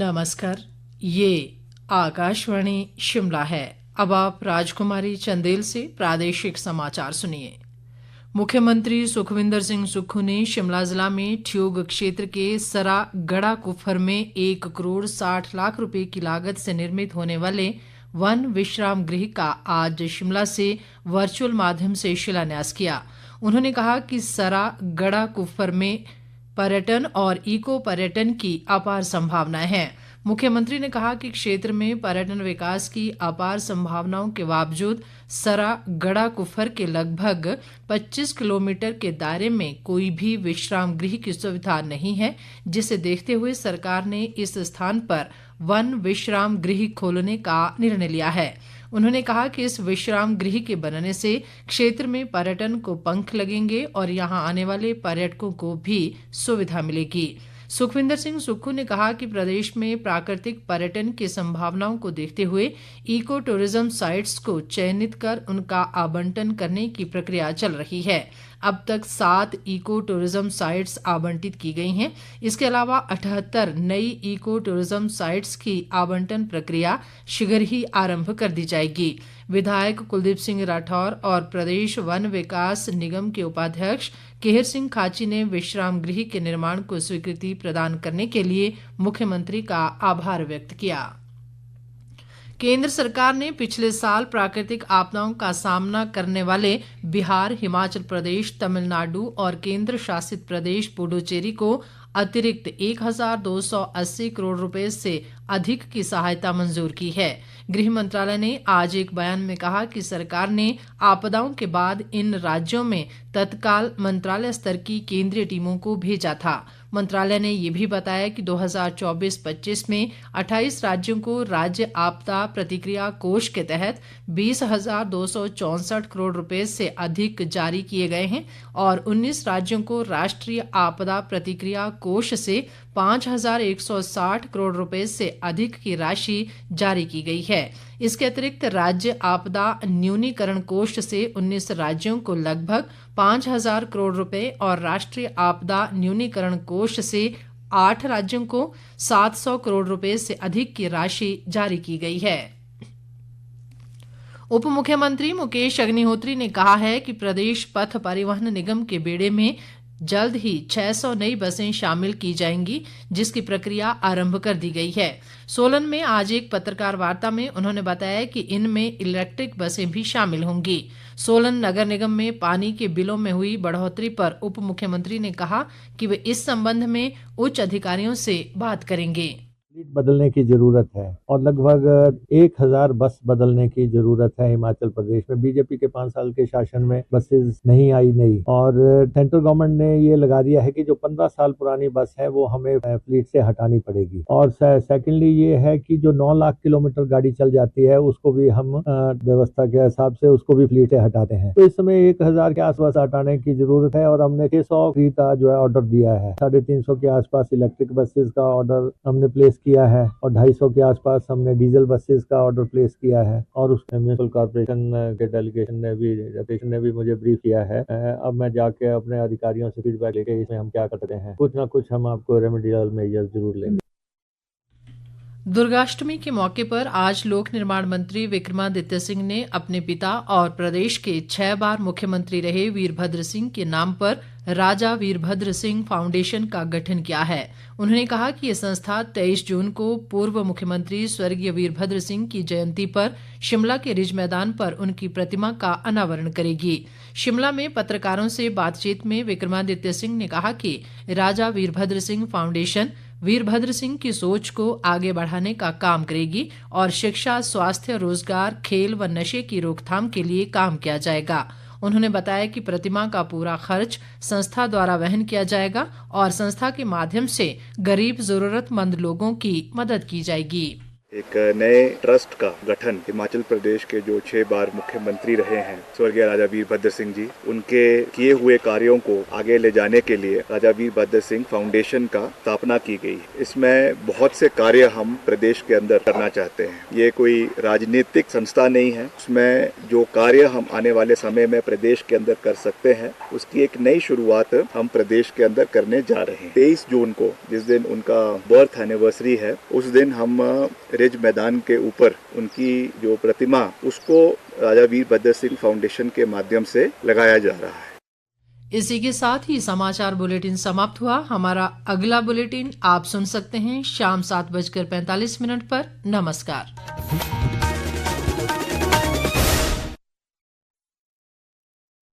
नमस्कार। ये आकाशवाणी शिमला है। अब आप राजकुमारी चंदेल से प्रादेशिक समाचार सुनिए। मुख्यमंत्री सुखविंदर सिंह सुक्खू ने शिमला जिला में ठियोग क्षेत्र के सरा गड़ा कुफर में 1 करोड़ 60 लाख रुपए की लागत से निर्मित होने वाले वन विश्राम गृह का आज शिमला से वर्चुअल माध्यम से शिलान्यास किया। उन्होंने कहा कि सरा गड़ा कुफर में पर्यटन और इको पर्यटन की अपार संभावनाएं हैं। मुख्यमंत्री ने कहा कि क्षेत्र में पर्यटन विकास की अपार संभावनाओं के बावजूद सरा गड़ा कुफर के लगभग 25 किलोमीटर के दायरे में कोई भी विश्राम गृह की सुविधा नहीं है, जिसे देखते हुए सरकार ने इस स्थान पर वन विश्राम गृह खोलने का निर्णय लिया है। उन्होंने कहा कि इस विश्राम गृह के बनने से क्षेत्र में पर्यटन को पंख लगेंगे और यहां आने वाले पर्यटकों को भी सुविधा मिलेगी। सुखविंदर सिंह सुक्खू ने कहा कि प्रदेश में प्राकृतिक पर्यटन की संभावनाओं को देखते हुए इको टूरिज्म साइट्स को चयनित कर उनका आवंटन करने की प्रक्रिया चल रही है। अब तक 7 इको टूरिज्म साइट्स आवंटित की गई हैं। इसके अलावा 78 नई इको टूरिज्म साइट्स की आवंटन प्रक्रिया शीघ्र ही आरंभ कर दी जाएगी। विधायक कुलदीप सिंह राठौर और प्रदेश वन विकास निगम के उपाध्यक्ष केहर सिंह खाची ने विश्राम गृह के निर्माण को स्वीकृति प्रदान करने के लिए मुख्यमंत्री का आभार व्यक्त किया। केंद्र सरकार ने पिछले साल प्राकृतिक आपदाओं का सामना करने वाले बिहार, हिमाचल प्रदेश, तमिलनाडु और केंद्र शासित प्रदेश पुडुचेरी को अतिरिक्त 1,280 करोड़ रुपए से अधिक की सहायता मंजूर की है। गृह मंत्रालय ने आज एक बयान में कहा कि सरकार ने आपदाओं के बाद इन राज्यों में तत्काल मंत्रालय स्तर की केंद्रीय टीमों को भेजा था। मंत्रालय ने यह भी बताया कि 2024-25 में 28 राज्यों को राज्य आपदा प्रतिक्रिया कोष के तहत 20,264 करोड़ रुपए से अधिक जारी किए गए हैं और 19 राज्यों को राष्ट्रीय आपदा प्रतिक्रिया कोष से 5,160 करोड़ रुपए से अधिक की राशि जारी की गई है। इसके अतिरिक्त राज्य आपदा न्यूनीकरण कोष से 19 राज्यों को लगभग 5,000 करोड़ रुपए और राष्ट्रीय आपदा न्यूनीकरण कोष से 8 राज्यों को 700 करोड़ रुपए से अधिक की राशि जारी की गई है। उप मुख्यमंत्री मुकेश अग्निहोत्री ने कहा है कि प्रदेश पथ परिवहन निगम के बेड़े में जल्द ही 600 नई बसें शामिल की जाएंगी, जिसकी प्रक्रिया आरंभ कर दी गई है। सोलन में आज एक पत्रकार वार्ता में उन्होंने बताया कि इनमें इलेक्ट्रिक बसें भी शामिल होंगी। सोलन नगर निगम में पानी के बिलों में हुई बढ़ोतरी पर उप मुख्यमंत्री ने कहा कि वे इस संबंध में उच्च अधिकारियों से बात करेंगे। बदलने की जरूरत है और लगभग 1,000 बस बदलने की जरूरत है। हिमाचल प्रदेश में बीजेपी के 5 साल के शासन में बसेस नहीं आई और सेंट्रल गवर्नमेंट ने ये लगा दिया है कि जो 15 साल पुरानी बस है वो हमें फ्लीट से हटानी पड़ेगी। और सेकेंडली ये है कि जो 9 लाख किलोमीटर गाड़ी चल जाती है उसको भी हम व्यवस्था के हिसाब से उसको भी फ्लीट से हटाते हैं। तो इस समय 1,000 के आसपास हटाने की जरूरत है और हमने 600 का जो है ऑर्डर दिया है। 350 के आसपास इलेक्ट्रिक बसेस का ऑर्डर हमने प्लेस किया है और 250 के आसपास हमने डीजल बसेस का ऑर्डर प्लेस किया है। और उसमें म्युनिसिपल कॉर्पोरेशन के डेलीगेशन ने भी मुझे ब्रीफ किया है। अब मैं जाके अपने अधिकारियों से फीडबैक लेके इसमें हम क्या कर सकते हैं, कुछ ना कुछ हम आपको रेमेडियल मेजर जरूर लेंगे। दुर्गाष्टमी के मौके पर आज लोक निर्माण मंत्री विक्रमादित्य सिंह ने अपने पिता और प्रदेश के 6 बार मुख्यमंत्री रहे वीरभद्र सिंह के नाम पर राजा वीरभद्र सिंह फाउंडेशन का गठन किया है। उन्होंने कहा कि ये संस्था 23 जून को पूर्व मुख्यमंत्री स्वर्गीय वीरभद्र सिंह की जयंती पर शिमला के रिज मैदान पर उनकी प्रतिमा का अनावरण करेगी। शिमला में पत्रकारों से बातचीत में विक्रमादित्य सिंह ने कहा कि राजा वीरभद्र सिंह फाउंडेशन वीरभद्र सिंह की सोच को आगे बढ़ाने का काम करेगी और शिक्षा, स्वास्थ्य, रोजगार, खेल व नशे की रोकथाम के लिए काम किया जाएगा। उन्होंने बताया कि प्रतिमा का पूरा खर्च संस्था द्वारा वहन किया जाएगा और संस्था के माध्यम से गरीब जरूरतमंद लोगों की मदद की जाएगी। एक नए ट्रस्ट का गठन हिमाचल प्रदेश के जो 6 बार मुख्यमंत्री रहे हैं स्वर्गीय राजा वीरभद्र सिंह जी, उनके किए हुए कार्यों को आगे ले जाने के लिए राजा वीरभद्र सिंह फाउंडेशन का स्थापना की गई है। इसमें बहुत से कार्य हम प्रदेश के अंदर करना चाहते हैं। ये कोई राजनीतिक संस्था नहीं है। उसमें जो कार्य हम आने वाले समय में प्रदेश के अंदर कर सकते हैं, उसकी एक नई शुरुआत हम प्रदेश के अंदर करने जा रहे हैं। 23 जून को, जिस दिन उनका बर्थ एनिवर्सरी है, उस दिन हम रिज मैदान के ऊपर उनकी जो प्रतिमा, उसको राजा वीरभद्र सिंह फाउंडेशन के माध्यम से लगाया जा रहा है। इसी के साथ ही समाचार बुलेटिन समाप्त हुआ। हमारा अगला बुलेटिन आप सुन सकते हैं शाम 7:45 पर। नमस्कार।